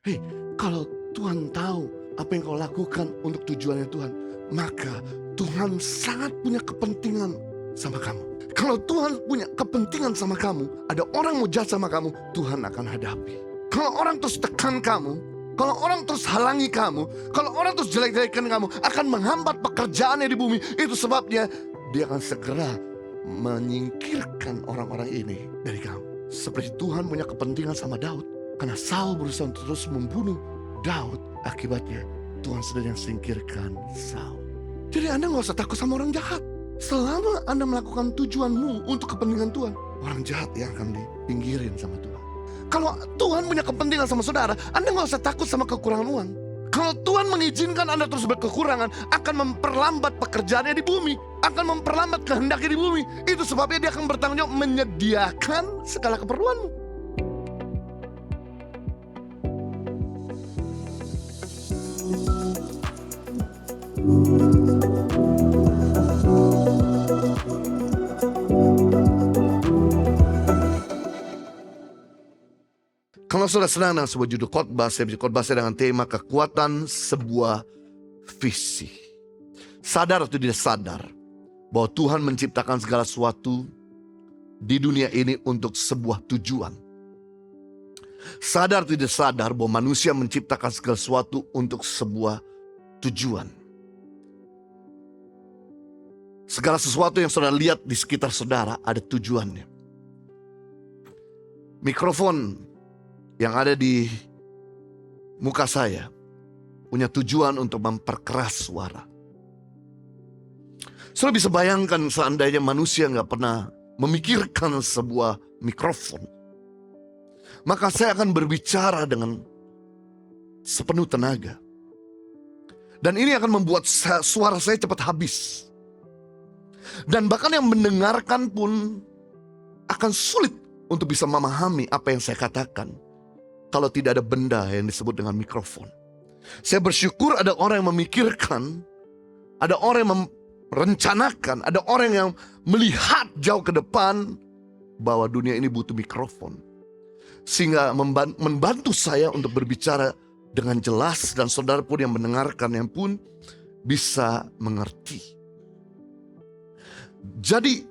Hei, kalau Tuhan tahu apa yang kau lakukan untuk tujuannya Tuhan, maka Tuhan sangat punya kepentingan sama kamu. Kalau Tuhan punya kepentingan sama kamu, ada orang mau jahat sama kamu, Tuhan akan hadapi. Kalau orang terus tekan kamu, kalau orang terus halangi kamu, kalau orang terus jelek-jelekan kamu, akan menghambat pekerjaannya di bumi. Itu sebabnya dia akan segera menyingkirkan orang-orang ini dari kamu. Seperti Tuhan punya kepentingan sama Daud, karena Saul berusaha untuk terus membunuh Daud. Akibatnya Tuhan sedang singkirkan Saul. Jadi Anda gak usah takut sama orang jahat. Selama Anda melakukan tujuanmu untuk kepentingan Tuhan, orang jahat yang akan dipinggirin sama Tuhan. Kalau Tuhan punya kepentingan sama saudara, Anda gak usah takut sama kekurangan uang. Kalau Tuhan mengizinkan Anda terus berkekurangan, akan memperlambat pekerjaannya di bumi, akan memperlambat kehendaknya di bumi. Itu sebabnya dia akan bertanggung jawab menyediakan segala keperluanmu. Kalau saudara senang dengan sebuah judul khotbah, saya bisa khotbah dengan tema kekuatan sebuah visi. Sadar atau tidak sadar bahwa Tuhan menciptakan segala sesuatu di dunia ini untuk sebuah tujuan. Sadar atau tidak sadar bahwa manusia menciptakan segala sesuatu untuk sebuah tujuan. Segala sesuatu yang saudara lihat di sekitar saudara ada tujuannya. Mikrofon yang ada di muka saya punya tujuan untuk memperkeras suara. Saudara bisa bayangkan seandainya manusia gak pernah memikirkan sebuah mikrofon, maka saya akan berbicara dengan sepenuh tenaga. Dan ini akan membuat suara saya cepat habis. Dan bahkan yang mendengarkan pun akan sulit untuk bisa memahami apa yang saya katakan kalau tidak ada benda yang disebut dengan mikrofon. Saya bersyukur ada orang yang memikirkan, ada orang yang merencanakan, ada orang yang melihat jauh ke depan bahwa dunia ini butuh mikrofon. Sehingga membantu saya untuk berbicara dengan jelas, dan saudara pun yang mendengarkan yang pun bisa mengerti. Jadi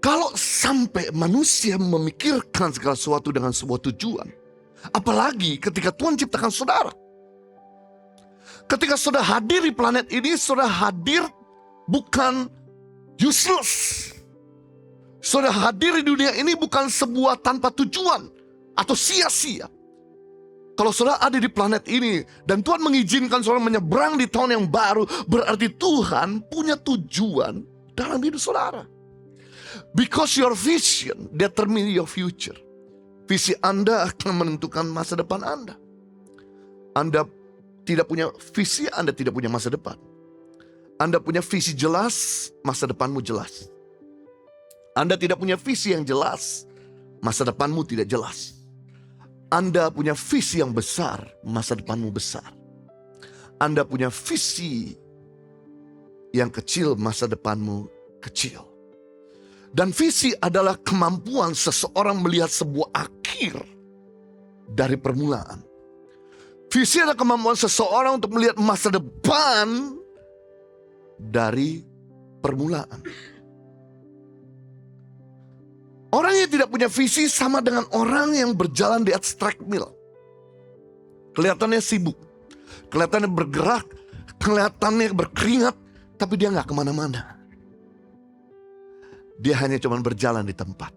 kalau sampai manusia memikirkan segala sesuatu dengan sebuah tujuan, apalagi ketika Tuhan ciptakan saudara. Ketika saudara hadir di planet ini, saudara hadir bukan useless. Saudara hadir di dunia ini bukan sebuah tanpa tujuan atau sia-sia. Kalau saudara ada di planet ini dan Tuhan mengizinkan saudara menyeberang di tahun yang baru, berarti Tuhan punya tujuan dalam hidup saudara. Because your vision determine your future. Visi Anda akan menentukan masa depan Anda. Anda tidak punya visi, Anda tidak punya masa depan. Anda punya visi jelas, masa depanmu jelas. Anda tidak punya visi yang jelas, masa depanmu tidak jelas. Anda punya visi yang besar, masa depanmu besar. Anda punya visi yang kecil, masa depanmu kecil. Dan visi adalah kemampuan seseorang melihat sebuah akhir dari permulaan. Visi adalah kemampuan seseorang untuk melihat masa depan dari permulaan. Orang yang tidak punya visi sama dengan orang yang berjalan di atas treadmill. Kelihatannya sibuk, kelihatannya bergerak, kelihatannya berkeringat, tapi dia gak kemana-mana. Dia hanya cuma berjalan di tempat.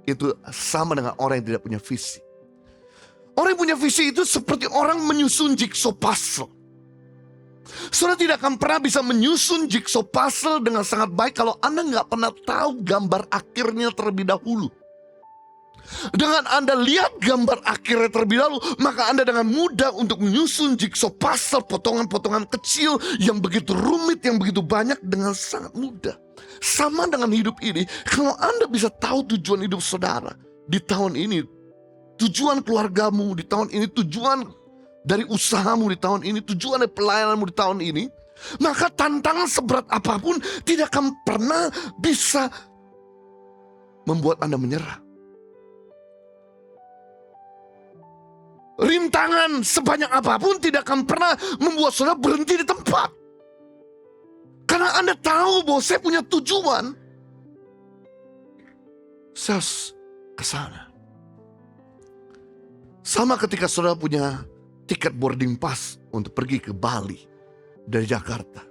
Itu sama dengan orang yang tidak punya visi. Orang yang punya visi itu seperti orang menyusun jigsaw puzzle. Saudara tidak akan pernah bisa menyusun jigsaw puzzle dengan sangat baik kalau Anda gak pernah tahu gambar akhirnya terlebih dahulu. Dengan Anda lihat gambar akhirnya terlebih dahulu, maka Anda dengan mudah untuk menyusun jigsaw puzzle, potongan-potongan kecil yang begitu rumit, yang begitu banyak dengan sangat mudah. Sama dengan hidup ini, kalau Anda bisa tahu tujuan hidup saudara di tahun ini, tujuan keluargamu di tahun ini, tujuan dari usahamu di tahun ini, tujuan dari pelayananmu di tahun ini, maka tantangan seberat apapun tidak akan pernah bisa membuat Anda menyerah. rintangan sebanyak apapun tidak akan pernah membuat saudara berhenti di tempat. Karena Anda tahu bahwa saya punya tujuan. Saya harus ke sana. Sama ketika saudara punya tiket boarding pass untuk pergi ke Bali dari Jakarta.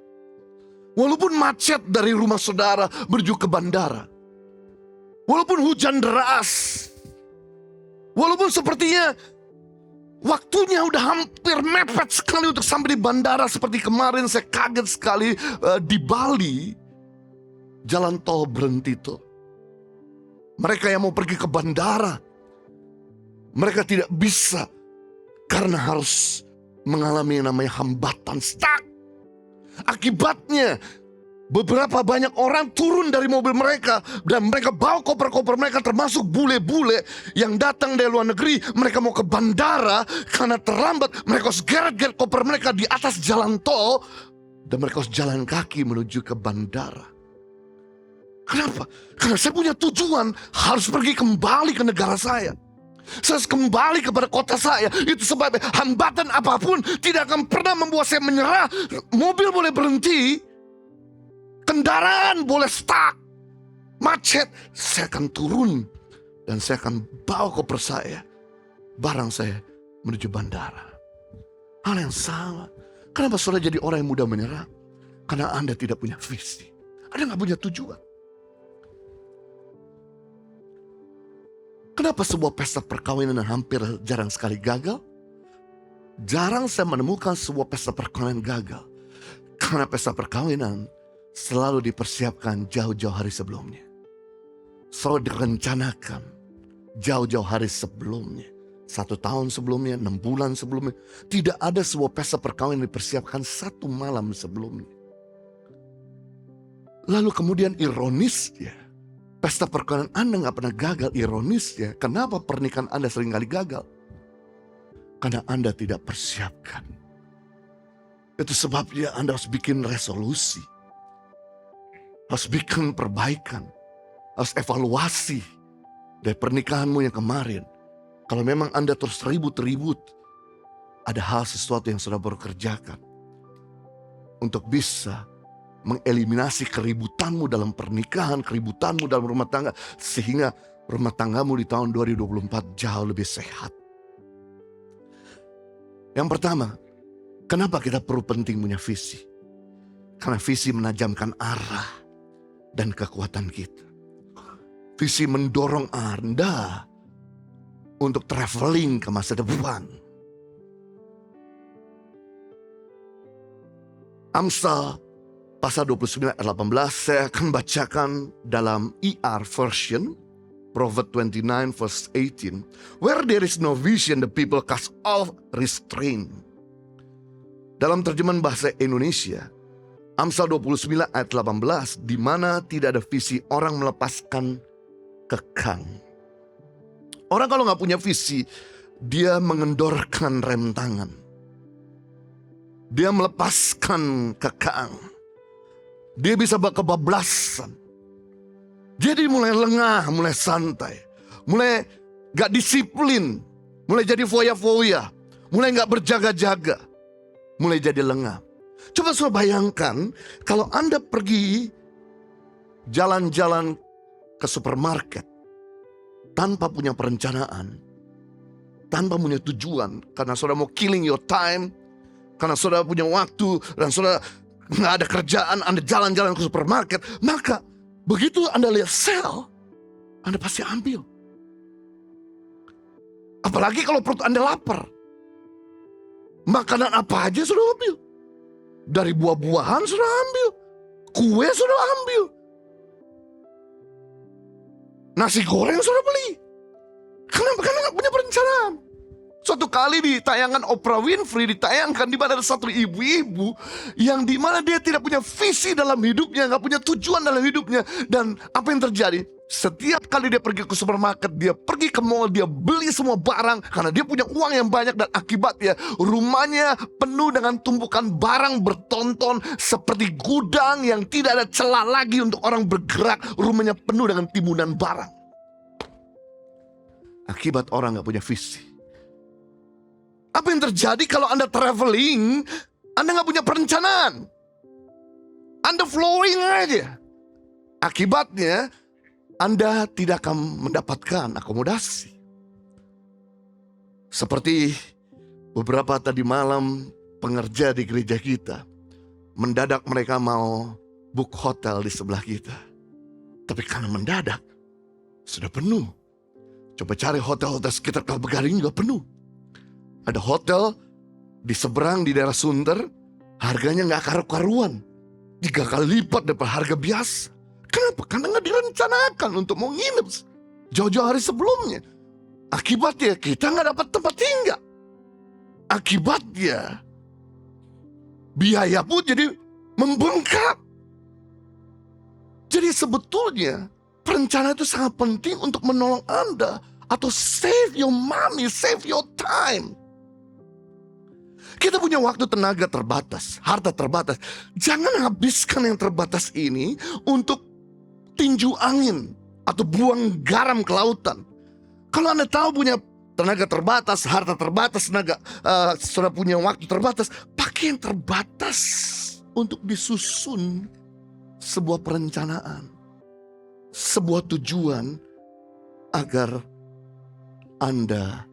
Walaupun macet dari rumah saudara menuju ke bandara. Walaupun hujan deras. Walaupun sepertinya waktunya udah hampir mepet sekali untuk sampai di bandara. Seperti kemarin saya kaget sekali di Bali. Jalan tol berhenti tuh. Mereka yang mau pergi ke bandara, mereka tidak bisa karena harus mengalami yang namanya hambatan, stuck. Akibatnya beberapa banyak orang turun dari mobil mereka dan mereka bawa koper-koper mereka, termasuk bule-bule yang datang dari luar negeri. Mereka mau ke bandara karena terlambat. Mereka harus geret-geret koper mereka di atas jalan tol dan mereka harus jalan kaki menuju ke bandara. Kenapa? Karena saya punya tujuan harus pergi kembali ke negara saya. Saya harus kembali kepada kota saya. Itu sebabnya hambatan apapun tidak akan pernah membuat saya menyerah. Mobil boleh berhenti, kendaraan boleh stuck, macet. Saya akan turun dan saya akan bawa koper saya, barang saya menuju bandara. Hal yang sama. Kenapa saudara jadi orang yang mudah menyerah? Karena Anda tidak punya visi. Anda gak punya tujuan. Kenapa sebuah pesta perkawinan hampir jarang sekali gagal? Jarang saya menemukan sebuah pesta perkawinan gagal. Karena pesta perkawinan selalu dipersiapkan jauh-jauh hari sebelumnya. Selalu direncanakan jauh-jauh hari sebelumnya. 1 tahun sebelumnya, 6 bulan sebelumnya. Tidak ada sebuah pesta perkawinan dipersiapkan 1 malam sebelumnya. Lalu kemudian ironisnya, pesta perkawinan Anda gak pernah gagal. Ironisnya, kenapa pernikahan Anda seringkali gagal? Karena Anda tidak persiapkan. Itu sebabnya Anda harus bikin resolusi. Harus bikin perbaikan. Harus evaluasi dari pernikahanmu yang kemarin. Kalau memang Anda terus ribut-ribut, ada hal sesuatu yang sudah baru kerjakan. Untuk bisa mengeliminasi keributanmu dalam pernikahan, keributanmu dalam rumah tangga, sehingga rumah tanggamu di tahun 2024 jauh lebih sehat. Yang pertama, kenapa kita perlu penting punya visi? Karena visi menajamkan arah dan kekuatan kita. Visi mendorong Anda untuk traveling ke masa depan. Amsal pasal 29 ayat 18 saya akan bacakan dalam ER version, Proverbs 29 verse 18. Where there is no vision, the people cast off restraint. Dalam terjemahan bahasa Indonesia, Amsal 29 ayat 18, di mana tidak ada visi, orang melepaskan kekang. Orang kalau gak punya visi, dia mengendorkan rem tangan. Dia melepaskan kekang. Dia bisa kebablasan. Jadi mulai lengah, mulai santai. Mulai gak disiplin. Mulai jadi foya-foya. Mulai gak berjaga-jaga. Mulai jadi lengah. Coba saudara bayangkan kalau Anda pergi jalan-jalan ke supermarket tanpa punya perencanaan, tanpa punya tujuan, karena saudara mau killing your time, karena saudara punya waktu dan saudara nggak ada kerjaan, Anda jalan-jalan ke supermarket, maka begitu Anda lihat sale, Anda pasti ambil. Apalagi kalau perut Anda lapar, makanan apa aja sudah ambil. Dari buah-buahan sudah ambil, kue sudah ambil, nasi goreng sudah beli. Kenapa? Karena nggak punya perencanaan. Suatu kali di tayangan Oprah Winfrey ditayangkan di mana ada satu ibu-ibu yang di mana dia tidak punya visi dalam hidupnya, nggak punya tujuan dalam hidupnya. Dan apa yang terjadi? Setiap kali dia pergi ke supermarket, dia pergi ke mall, dia beli semua barang karena dia punya uang yang banyak, dan akibatnya rumahnya penuh dengan tumpukan barang bertonton seperti gudang yang tidak ada celah lagi untuk orang bergerak. Rumahnya penuh dengan timbunan barang. Akibat orang nggak punya visi. Apa yang terjadi kalau Anda traveling, Anda nggak punya perencanaan? Anda flowing aja. Akibatnya, Anda tidak akan mendapatkan akomodasi. Seperti beberapa tadi malam pengerja di gereja kita, mendadak mereka mau book hotel di sebelah kita. Tapi karena mendadak, sudah penuh. Coba cari hotel-hotel sekitar Kelapa Gading juga penuh. Ada hotel di seberang di daerah Sunter, harganya nggak karu-karuan. 3 kali lipat daripada harga biasa. Kenapa? Karena nggak direncanakan untuk mau nginep jauh-jauh hari sebelumnya. Akibatnya kita nggak dapat tempat tinggal. Akibatnya biaya pun jadi membengkak. Jadi sebetulnya perencanaan itu sangat penting untuk menolong Anda atau save your money, save your time. Kita punya waktu, tenaga terbatas, harta terbatas. Jangan habiskan yang terbatas ini untuk tinju angin atau buang garam ke lautan. Kalau Anda tahu punya tenaga terbatas, harta terbatas, sudah punya waktu terbatas, pakai yang terbatas untuk disusun sebuah perencanaan, sebuah tujuan agar Anda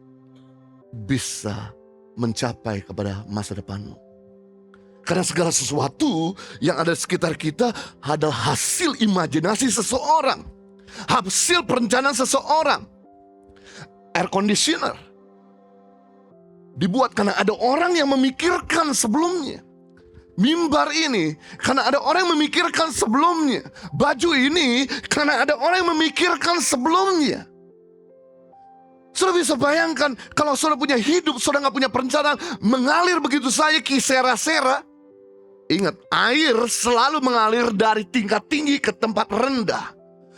bisa mencapai kepada masa depanmu. Karena segala sesuatu yang ada di sekitar kita adalah hasil imajinasi seseorang, hasil perencanaan seseorang. Air conditioner dibuat karena ada orang yang memikirkan sebelumnya. Mimbar ini karena ada orang yang memikirkan sebelumnya. Baju ini karena ada orang yang memikirkan sebelumnya. Saudara bisa bayangkan kalau saudara punya hidup, saudara gak punya perencanaan, mengalir begitu saja kisera-sera. Ingat, air selalu mengalir dari tingkat tinggi ke tempat rendah.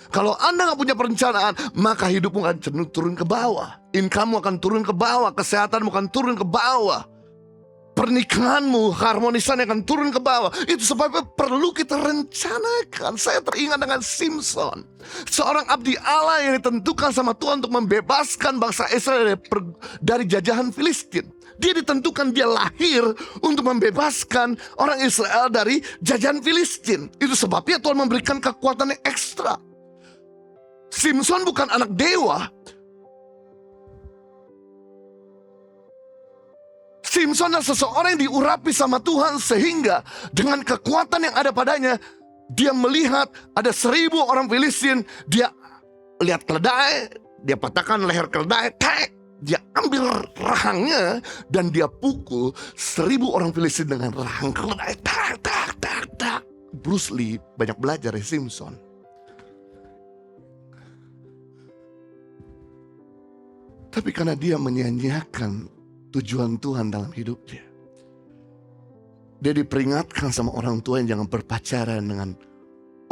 Kalau Anda gak punya perencanaan, maka hidupmu akan cenderung turun ke bawah. Income-mu akan turun ke bawah, kesehatanmu akan turun ke bawah. Pernikahanmu, harmonisannya akan turun ke bawah. Itu sebabnya perlu kita rencanakan. Saya teringat dengan Simpson, seorang abdi Allah yang ditentukan sama Tuhan untuk membebaskan bangsa Israel dari jajahan Filistin. Dia ditentukan, dia lahir untuk membebaskan orang Israel dari jajahan Filistin. Itu sebabnya Tuhan memberikan kekuatan yang ekstra. Simpson bukan anak dewa. Simpson adalah seseorang yang diurapi sama Tuhan, sehingga dengan kekuatan yang ada padanya, dia melihat ada 1000 orang Filistin. Dia lihat keledai, dia patahkan leher keledai, dia ambil rahangnya dan dia pukul 1000 orang Filistin dengan rahang keledai. Bruce Lee banyak belajar dari Simpson. Tapi karena dia menyanyiakan tujuan Tuhan dalam hidupnya, dia diperingatkan sama orang tua yang jangan berpacaran dengan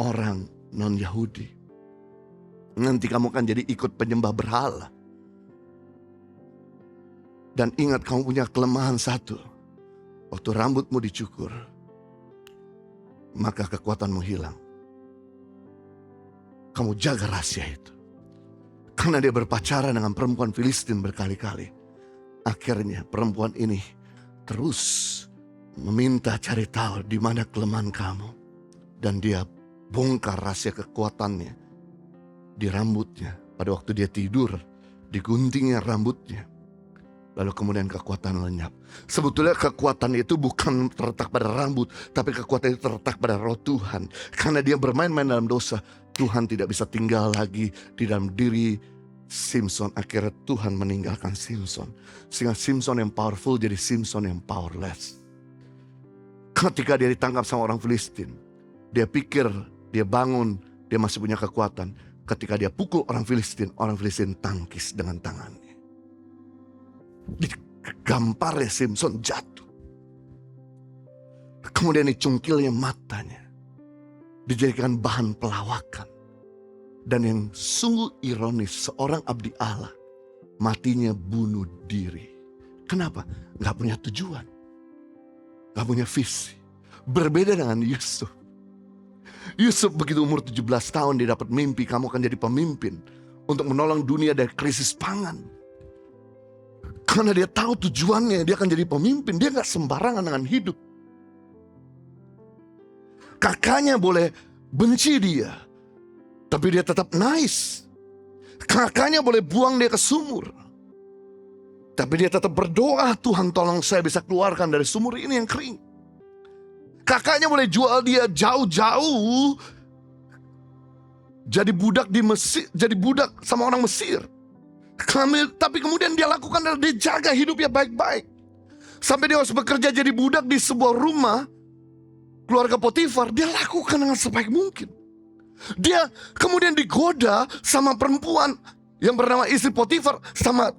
orang non-Yahudi. Nanti kamu akan jadi ikut penyembah berhala. Dan ingat, kamu punya kelemahan satu. Waktu rambutmu dicukur, maka kekuatanmu hilang. Kamu jaga rahasia itu. Karena dia berpacaran dengan perempuan Filistin berkali-kali. Akhirnya perempuan ini terus meminta cari tahu di mana kelemahan kamu. Dan dia bongkar rahasia kekuatannya di rambutnya. Pada waktu dia tidur, diguntingnya rambutnya. Lalu kemudian kekuatan lenyap. Sebetulnya kekuatan itu bukan terletak pada rambut, tapi kekuatan itu terletak pada roh Tuhan. Karena dia bermain-main dalam dosa, Tuhan tidak bisa tinggal lagi di dalam diri Simpson. Akhirnya Tuhan meninggalkan Simpson. Sehingga Simpson yang powerful jadi Simpson yang powerless. Ketika dia ditangkap sama orang Filistin, dia pikir dia bangun, dia masih punya kekuatan. Ketika dia pukul orang Filistin tangkis dengan tangannya. Gamparnya Simpson jatuh. Kemudian dicungkilnya matanya, dijadikan bahan pelawakan. Dan yang sungguh ironis, seorang abdi Allah matinya bunuh diri. Kenapa? Gak punya tujuan, gak punya visi. Berbeda dengan Yusuf. Yusuf begitu umur 17 tahun dia dapat mimpi, kamu akan jadi pemimpin untuk menolong dunia dari krisis pangan. Karena dia tahu tujuannya, dia akan jadi pemimpin. Dia gak sembarangan dengan hidup. Kakaknya boleh benci dia, tapi dia tetap nice. Kakaknya boleh buang dia ke sumur, tapi dia tetap berdoa, Tuhan tolong saya bisa keluarkan dari sumur ini yang kering. Kakaknya boleh jual dia jauh-jauh, jadi budak di Mesir, jadi budak sama orang Mesir. Tapi kemudian dia lakukan adalah dia jaga hidupnya baik-baik. Sampai dia harus bekerja jadi budak di sebuah rumah keluarga Potifar, dia lakukan dengan sebaik mungkin. Dia kemudian digoda sama perempuan yang bernama istri Potifar, sama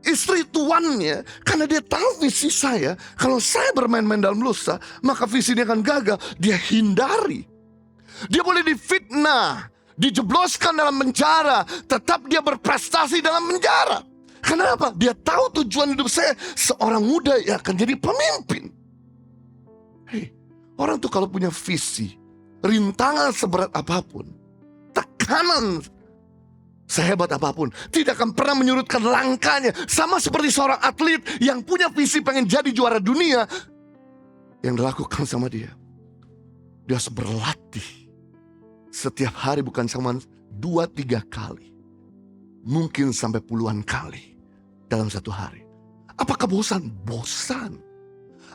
istri tuannya. Karena dia tahu visi saya, kalau saya bermain-main dalam dosa, maka visinya akan gagal. Dia hindari. Dia boleh difitnah, dijebloskan dalam penjara, tetap dia berprestasi dalam penjara. Kenapa? Dia tahu tujuan hidup saya, seorang muda yang akan jadi pemimpin. Hei, orang tuh kalau punya visi, rintangan seberat apapun, tekanan sehebat apapun, tidak akan pernah menyurutkan langkahnya. Sama seperti seorang atlet yang punya visi pengen jadi juara dunia. Yang dilakukan sama dia, dia harus berlatih setiap hari, bukan cuma 2-3 kali, mungkin sampai puluhan kali dalam satu hari. Apakah bosan? Bosan.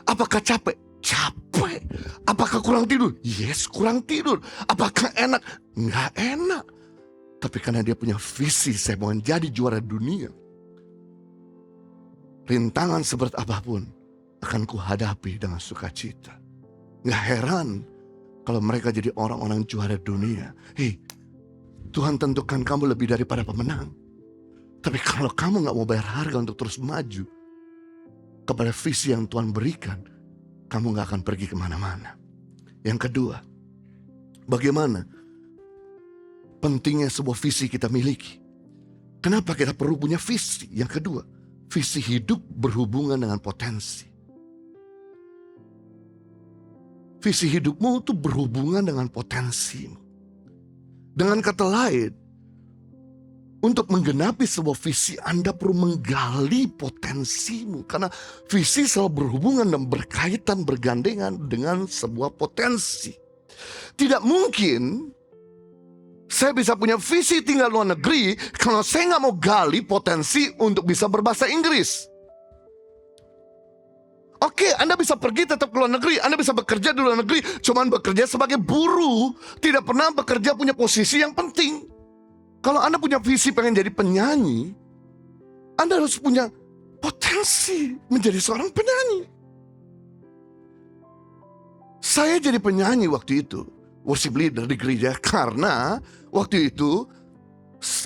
Apakah capek? Capek. Apakah kurang tidur? Yes, kurang tidur. Apakah enak? Nggak enak. Tapi karena dia punya visi, saya mau jadi juara dunia, rintangan seberat apapun akan kuhadapi dengan sukacita. Nggak heran kalau mereka jadi orang-orang juara dunia. Hei, Tuhan tentukan kamu lebih daripada pemenang. Tapi kalau kamu nggak mau bayar harga untuk terus maju kepada visi yang Tuhan berikan, kamu gak akan pergi kemana-mana. Yang kedua, bagaimana pentingnya sebuah visi kita miliki. Kenapa kita perlu punya visi? Yang kedua, visi hidup berhubungan dengan potensi. Visi hidupmu itu berhubungan dengan potensimu. Dengan kata lain, untuk menggenapi sebuah visi, Anda perlu menggali potensimu. Karena visi selalu berhubungan dan berkaitan, bergandengan dengan sebuah potensi. Tidak mungkin saya bisa punya visi tinggal luar negeri kalau saya nggak mau gali potensi untuk bisa berbahasa Inggris. Oke, Anda bisa pergi tetap ke luar negeri, Anda bisa bekerja di luar negeri, cuman bekerja sebagai buruh, tidak pernah bekerja punya posisi yang penting. Kalau Anda punya visi pengen jadi penyanyi, Anda harus punya potensi menjadi seorang penyanyi. Saya jadi penyanyi waktu itu, worship leader di gereja, karena waktu itu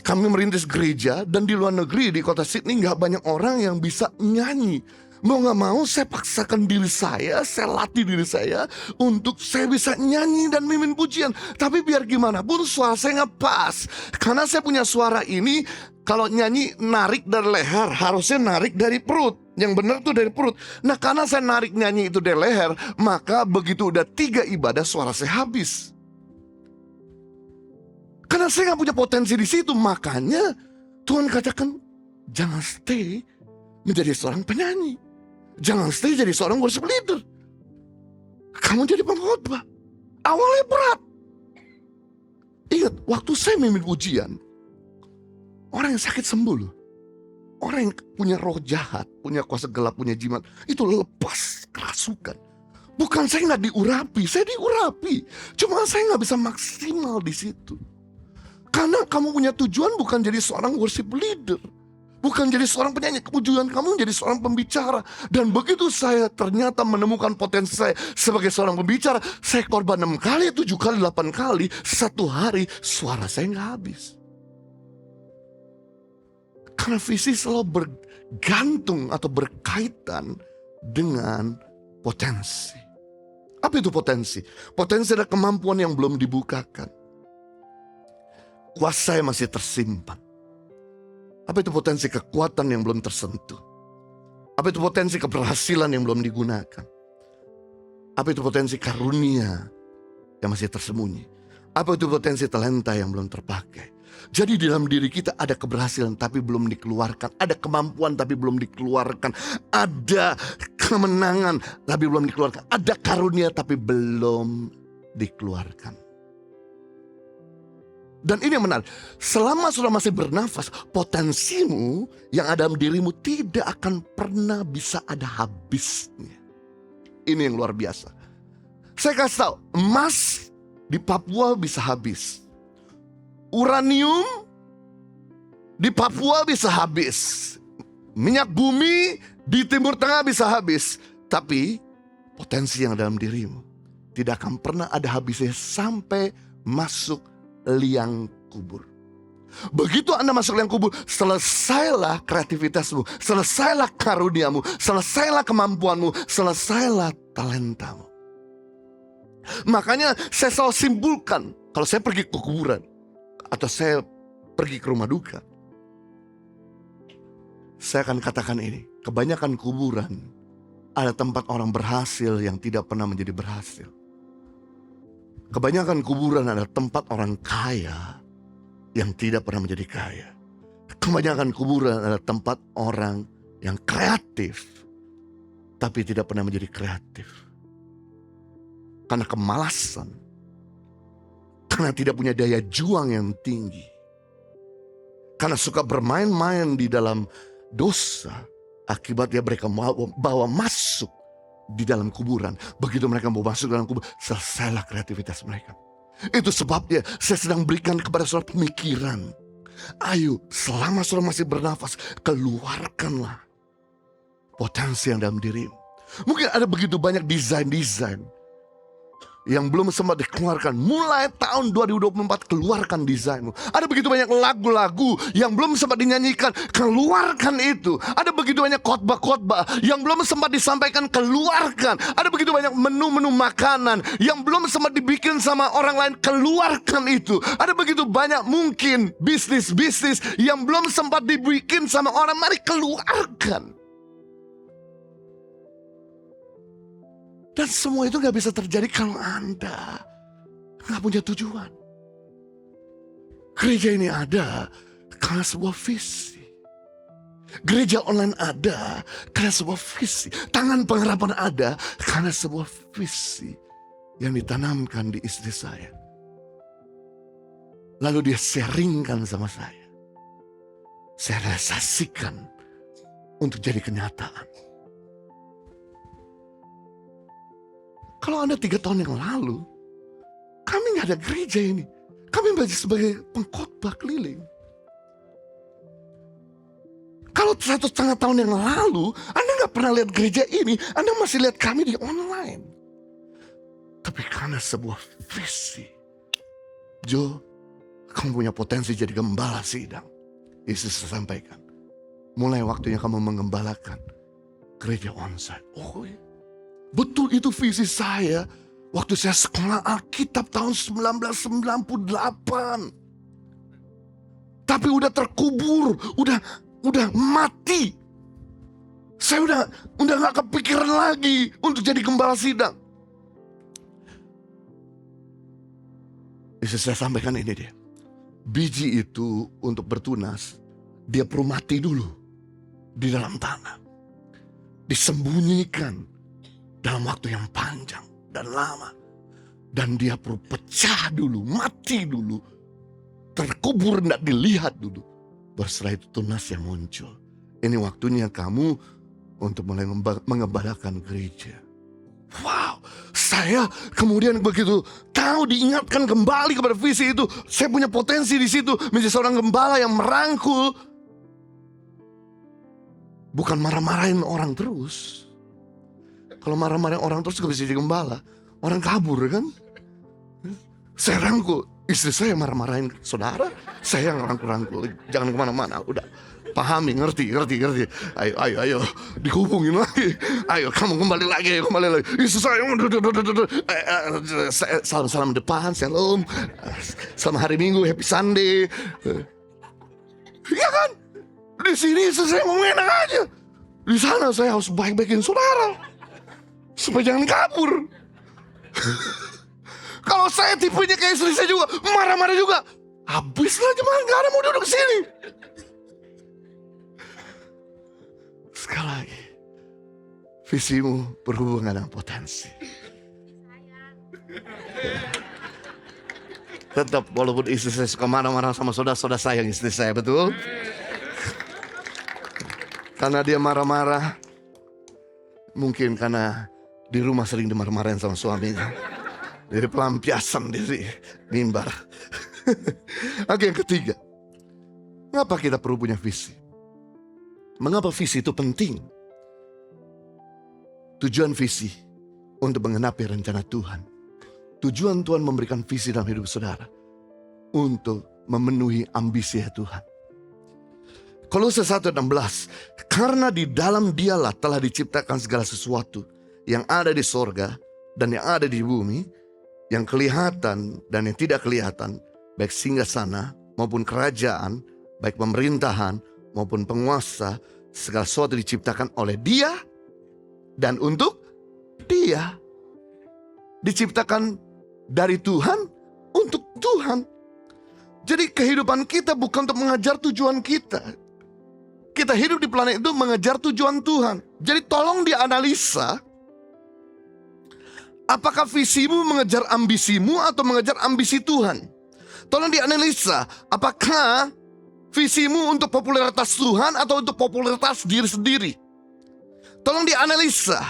kami merintis gereja dan di luar negeri, di kota Sydney gak banyak orang yang bisa nyanyi. Mau gak mau saya paksakan diri saya latih diri saya untuk saya bisa nyanyi dan mimpin pujian. Tapi biar gimana pun suara saya gak pas. Karena saya punya suara ini, kalau nyanyi narik dari leher, harusnya narik dari perut. Yang benar tuh dari perut. Nah, karena saya narik nyanyi itu dari leher, maka begitu udah 3 ibadah suara saya habis. Karena saya gak punya potensi di situ, makanya Tuhan katakan jangan stay menjadi seorang penyanyi. Jangan stay jadi seorang worship leader. Kamu jadi pengkhotbah. Awalnya berat. Ingat, waktu saya mimpin ujian, orang yang sakit sembuh loh. Orang yang punya roh jahat, punya kuasa gelap, punya jimat, itu lepas kerasukan. Bukan saya nggak diurapi, saya diurapi. Cuma saya nggak bisa maksimal di situ. Karena kamu punya tujuan bukan jadi seorang worship leader, bukan jadi seorang penyanyi. Tujuan kamu jadi seorang pembicara. Dan begitu saya ternyata menemukan potensi saya sebagai seorang pembicara, saya korban 6 kali, 7 kali, 8 kali. Satu hari suara saya nggak habis. Karena visi selalu bergantung atau berkaitan dengan potensi. Apa itu potensi? Potensi adalah kemampuan yang belum dibukakan. Kuasa yang masih tersimpan. Apa itu potensi kekuatan yang belum tersentuh? Apa itu potensi keberhasilan yang belum digunakan? Apa itu potensi karunia yang masih tersembunyi? Apa itu potensi talenta yang belum terpakai? Jadi di dalam diri kita ada keberhasilan tapi belum dikeluarkan. Ada kemampuan tapi belum dikeluarkan. Ada kemenangan tapi belum dikeluarkan. Ada karunia tapi belum dikeluarkan. Dan ini yang menarik, selama sudah masih bernafas, potensimu yang ada dalam dirimu tidak akan pernah bisa ada habisnya. Ini yang luar biasa. Saya kasih tahu, emas di Papua bisa habis. Uranium di Papua bisa habis. Minyak bumi di Timur Tengah bisa habis. Tapi potensi yang dalam dirimu tidak akan pernah ada habisnya sampai masuk liang kubur. Begitu Anda masuk liang kubur, selesailah kreativitasmu, selesailah karuniamu, selesailah kemampuanmu, selesailah talentamu. Makanya saya selalu simpulkan, kalau saya pergi ke kuburan atau saya pergi ke rumah duka, saya akan katakan ini, kebanyakan kuburan ada tempat orang berhasil yang tidak pernah menjadi berhasil. Kebanyakan kuburan adalah tempat orang kaya yang tidak pernah menjadi kaya. Kebanyakan kuburan adalah tempat orang yang kreatif tapi tidak pernah menjadi kreatif. Karena kemalasan, karena tidak punya daya juang yang tinggi, karena suka bermain-main di dalam dosa, akibatnya mereka bawa masuk di dalam kuburan. Begitu mereka mau masuk dalam kubur, selesailah kreativitas mereka. Itu sebabnya saya sedang berikan kepada saudara pemikiran. Ayo, selama saudara masih bernafas, keluarkanlah potensi yang dalam dirimu. Mungkin ada begitu banyak desain-desain yang belum sempat dikeluarkan. Mulai tahun 2024 keluarkan desainmu. Ada begitu banyak lagu-lagu yang belum sempat dinyanyikan, keluarkan itu. Ada begitu banyak khotbah-khotbah yang belum sempat disampaikan, keluarkan. Ada begitu banyak menu-menu makanan yang belum sempat dibikin sama orang lain, keluarkan itu. Ada begitu banyak mungkin bisnis-bisnis yang belum sempat dibikin sama orang, mari keluarkan. Dan semua itu gak bisa terjadi kalau Anda gak punya tujuan. Gereja ini ada karena sebuah visi. Gereja online ada karena sebuah visi. Tangan pengharapan ada karena sebuah visi yang ditanamkan di istri saya. Lalu dia sharingkan sama saya. Saya realisasikan untuk jadi kenyataan. Kalau Anda 3 tahun yang lalu, kami gak ada gereja ini. Kami masih sebagai pengkhotbah keliling. Kalau 1,5 tahun yang lalu, Anda gak pernah lihat gereja ini. Anda masih lihat kami di online. Tapi karena sebuah visi, Jo, kamu punya potensi jadi gembala sidang. Yesus sampaikan, mulai waktunya kamu mengembalakan gereja onsite. Oh iya. Betul, itu visi saya waktu saya sekolah Alkitab tahun 1998. Tapi udah terkubur, udah mati. Saya udah gak kepikiran lagi untuk jadi gembala sidang. Bisa saya sampaikan ini dia. Biji itu untuk bertunas, dia perlu mati dulu di dalam tanah. Disembunyikan dalam waktu yang panjang dan lama. Dan dia perlu pecah dulu, mati dulu, terkubur, tidak dilihat dulu. Baru setelah itu tunas yang muncul. Ini waktunya kamu untuk mulai mengembalakan gereja. Wow, saya kemudian begitu tahu, diingatkan kembali kepada visi itu. Saya punya potensi di situ menjadi seorang gembala yang merangkul. Bukan marah-marahin orang terus. Kalau marah-marahin orang terus gak bisa jadi gembala. Orang kabur kan. Saya rangkul. Istri saya marah-marahin saudara, saya yang rangkul-rangkul. Jangan kemana-mana, udah. Pahami, ngerti. Ayo, dihubungin lagi. Ayo, kamu kembali lagi. Istri saya, salam depan, shalom. Selamat hari Minggu, happy Sunday. Iya kan? Di sini istri saya mau enak aja. Di sana saya harus baik-baikin saudara, supaya jangan kabur. Kalau saya tipenya kayak istri saya juga, marah-marah juga. Habislah jemaat, gak ada mau duduk sini. Sekali lagi, visimu berhubungan dengan potensi. Tetap walaupun istri saya suka marah-marah sama saudara-saudara sayang istri saya, betul? Karena dia marah-marah, mungkin karena di rumah sering dimarah-marahin sama suaminya. Dari pelampiasan diri mimbar. Oke, yang ketiga, mengapa kita perlu punya visi? Mengapa visi itu penting? Tujuan visi untuk menggenapi rencana Tuhan. Tujuan Tuhan memberikan visi dalam hidup saudara untuk memenuhi ambisi Tuhan. Kolose 1:16, karena di dalam Dialah telah diciptakan segala sesuatu yang ada di sorga dan yang ada di bumi, yang kelihatan dan yang tidak kelihatan, baik singgasana maupun kerajaan, baik pemerintahan maupun penguasa, segala sesuatu diciptakan oleh Dia dan untuk Dia. Diciptakan dari Tuhan untuk Tuhan. Jadi kehidupan kita bukan untuk mengejar tujuan kita. Kita hidup di planet itu mengejar tujuan Tuhan. Jadi tolong dianalisa, apakah visimu mengejar ambisimu atau mengejar ambisi Tuhan? Tolong dianalisa, apakah visimu untuk popularitas Tuhan atau untuk popularitas diri sendiri? Tolong dianalisa,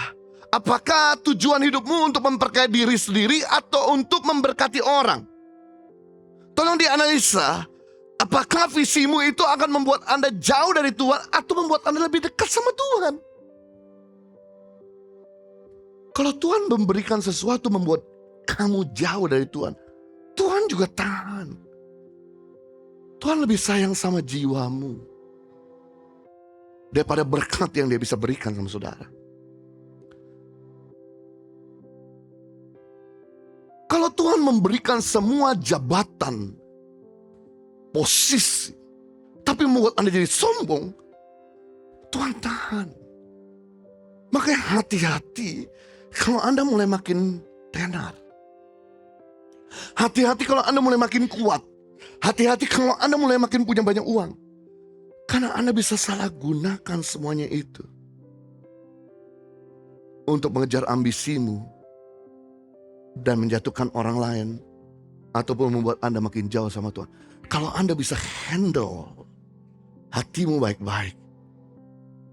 apakah tujuan hidupmu untuk memperkaya diri sendiri atau untuk memberkati orang? Tolong dianalisa, apakah visimu itu akan membuat Anda jauh dari Tuhan atau membuat Anda lebih dekat sama Tuhan? Kalau Tuhan memberikan sesuatu membuat kamu jauh dari Tuhan, Tuhan juga tahan. Tuhan lebih sayang sama jiwamu daripada berkat yang Dia bisa berikan sama saudara. Kalau Tuhan memberikan semua jabatan, posisi, tapi membuat Anda jadi sombong, Tuhan tahan. Makanya hati-hati kalau Anda mulai makin tenar. Hati-hati kalau Anda mulai makin kuat. Hati-hati kalau Anda mulai makin punya banyak uang. Karena Anda bisa salah gunakan semuanya itu untuk mengejar ambisimu dan menjatuhkan orang lain, ataupun membuat Anda makin jauh sama Tuhan. Kalau Anda bisa handle hatimu baik-baik,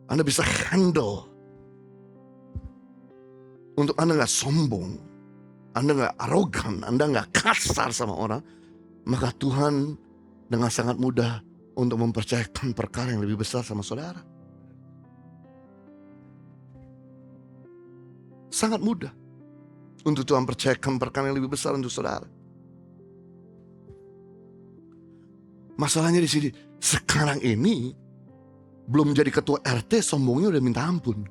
Anda bisa handle untuk Anda gak sombong, Anda gak arogan, Anda gak kasar sama orang, maka Tuhan dengan sangat mudah untuk mempercayakan perkara yang lebih besar sama saudara. Sangat mudah untuk Tuhan percayakan perkara yang lebih besar untuk saudara. Masalahnya di sini, sekarang ini belum jadi ketua RT, sombongnya udah minta ampun.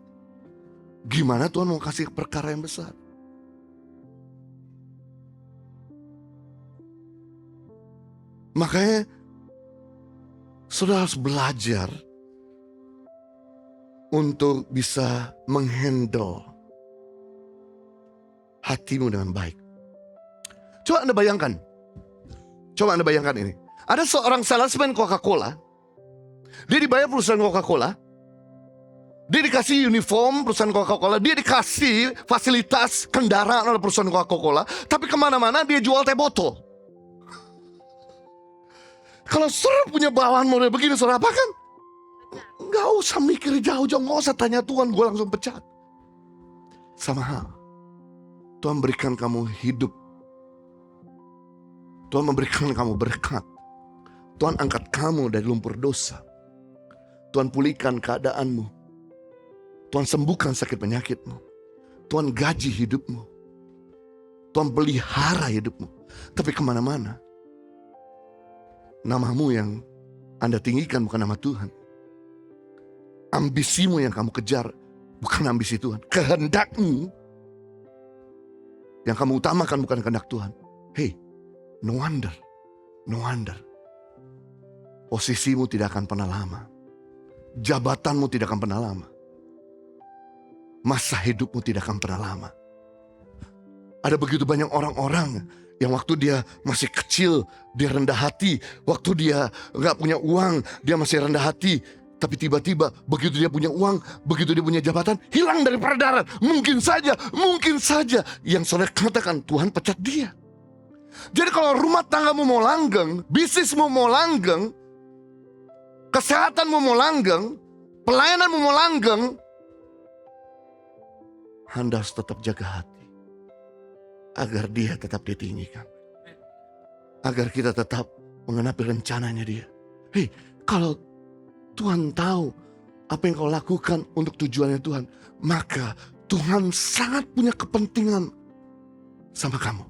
Gimana Tuhan mau kasih perkara yang besar? Makanya saudara harus belajar untuk bisa menghandle hatimu dengan baik. Coba Anda bayangkan ini. Ada seorang salesman Coca-Cola. Dia dibayar perusahaan Coca-Cola. Dia dikasih uniform perusahaan Coca-Cola. Dia dikasih fasilitas kendaraan oleh perusahaan Coca-Cola. Tapi kemana-mana dia jual teh botol. Kalau saudara punya bawahan model begini, saudara apa kan? Gak usah mikir jauh-jauh. Gak usah tanya Tuhan, gue langsung pecat. Sama hal, Tuhan berikan kamu hidup. Tuhan memberikan kamu berkat. Tuhan angkat kamu dari lumpur dosa. Tuhan pulihkan keadaanmu. Tuhan sembuhkan sakit penyakitmu. Tuhan gaji hidupmu. Tuhan pelihara hidupmu. Tapi kemana-mana, namamu yang Anda tinggikan bukan nama Tuhan. Ambisimu yang kamu kejar bukan ambisi Tuhan. Kehendakmu yang kamu utamakan bukan kehendak Tuhan. Hey, no wonder. Posisimu tidak akan pernah lama. Jabatanmu tidak akan pernah lama. Masa hidupmu tidak akan pernah lama. Ada begitu banyak orang-orang yang waktu dia masih kecil, dia rendah hati. Waktu dia gak punya uang, dia masih rendah hati. Tapi tiba-tiba begitu dia punya uang, begitu dia punya jabatan, hilang dari peredaran. Mungkin saja yang saudara katakan Tuhan pecat dia. Jadi kalau rumah tanggamu mau langgeng, bisnismu mau langgeng, kesehatanmu mau langgeng, pelayananmu mau langgeng, Anda harus tetap jaga hati. Agar dia tetap ditinggikan. Agar kita tetap mengenapi rencananya dia. Hei, kalau Tuhan tahu apa yang kau lakukan untuk tujuannya Tuhan, maka Tuhan sangat punya kepentingan sama kamu.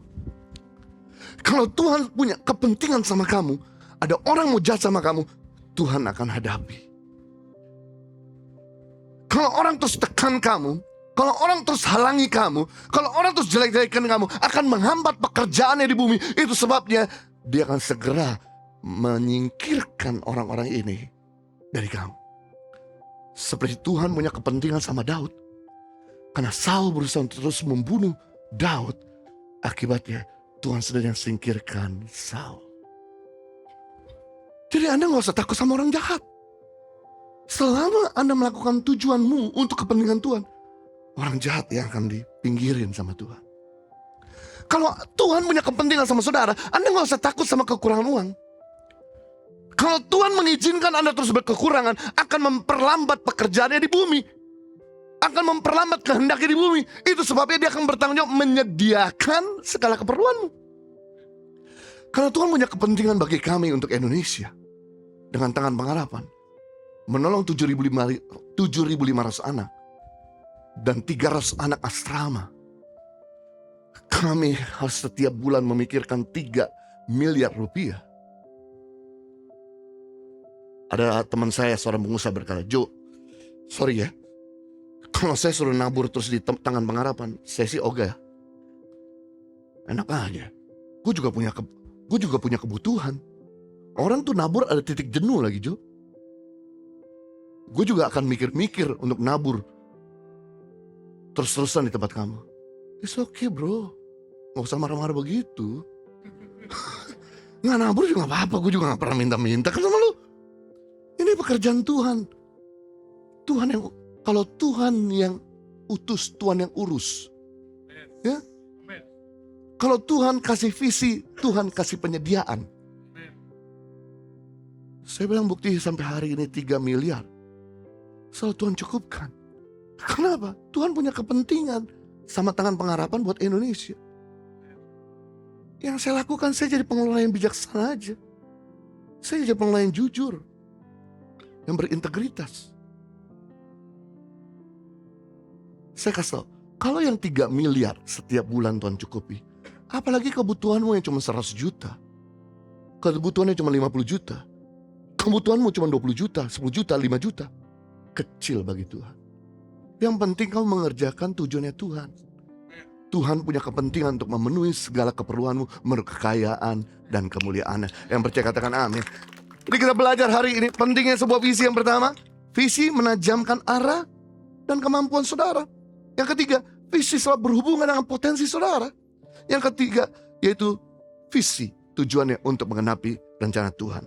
Kalau Tuhan punya kepentingan sama kamu, ada orang mau jahat sama kamu, Tuhan akan hadapi. Kalau orang terus tekan kamu, kalau orang terus halangi kamu, kalau orang terus jelek-jelekan kamu, akan menghambat pekerjaannya di bumi. Itu sebabnya dia akan segera menyingkirkan orang-orang ini dari kamu. Seperti Tuhan punya kepentingan sama Daud. Karena Saul berusaha terus membunuh Daud. Akibatnya Tuhan sedang singkirkan Saul. Jadi Anda gak usah takut sama orang jahat. Selama Anda melakukan tujuanmu untuk kepentingan Tuhan, orang jahat yang akan dipinggirin sama Tuhan. Kalau Tuhan punya kepentingan sama saudara, Anda gak usah takut sama kekurangan uang. Kalau Tuhan mengizinkan Anda terus berkekurangan, akan memperlambat pekerjaannya di bumi. Akan memperlambat kehendaknya di bumi. Itu sebabnya dia akan bertanggung jawab menyediakan segala keperluanmu. Karena Tuhan punya kepentingan bagi kami untuk Indonesia. Dengan tangan pengharapan. Menolong 7.500 anak. Dan 300 anak asrama. Kami harus setiap bulan memikirkan 3 miliar rupiah. Ada teman saya, seorang pengusaha berkata, Jo, sorry ya, kalau saya suruh nabur terus di tangan pengharapan, saya sih ogah. Enak aja. Gue juga punya kebutuhan. Orang tuh nabur ada titik jenuh lagi, Jo. Gue juga akan mikir-mikir untuk nabur terus-terusan di tempat kamu. It's okay bro, gak usah marah-marah begitu. Nggak nabur juga gak apa-apa, gue juga gak pernah minta-minta kan sama lu. Ini pekerjaan Tuhan. Kalau Tuhan yang utus, Tuhan yang urus. Ya? Kalau Tuhan kasih visi, Tuhan kasih penyediaan. Saya bilang bukti sampai hari ini 3 miliar. Selalu Tuhan cukupkan. Kenapa? Tuhan punya kepentingan sama tangan pengharapan buat Indonesia. Yang saya lakukan, saya jadi pengelola yang bijaksana aja. Saya jadi pengelola yang jujur. Yang berintegritas. Saya kasih tahu, kalau yang 3 miliar setiap bulan Tuhan cukupi, apalagi kebutuhanmu yang cuma 100 juta. Kebutuhannya cuma 50 juta. Kebutuhanmu cuma 20 juta, 10 juta, 5 juta. Kecil bagi Tuhan. Yang penting kau mengerjakan tujuannya Tuhan. Tuhan punya kepentingan untuk memenuhi segala keperluanmu, menurut kekayaan dan kemuliaan. Yang percaya katakan amin. Jadi kita belajar hari ini pentingnya sebuah visi. Yang pertama, visi menajamkan arah dan kemampuan saudara. Yang ketiga, visi selalu berhubungan dengan potensi saudara. Yang ketiga, yaitu visi tujuannya untuk mengenapi rencana Tuhan.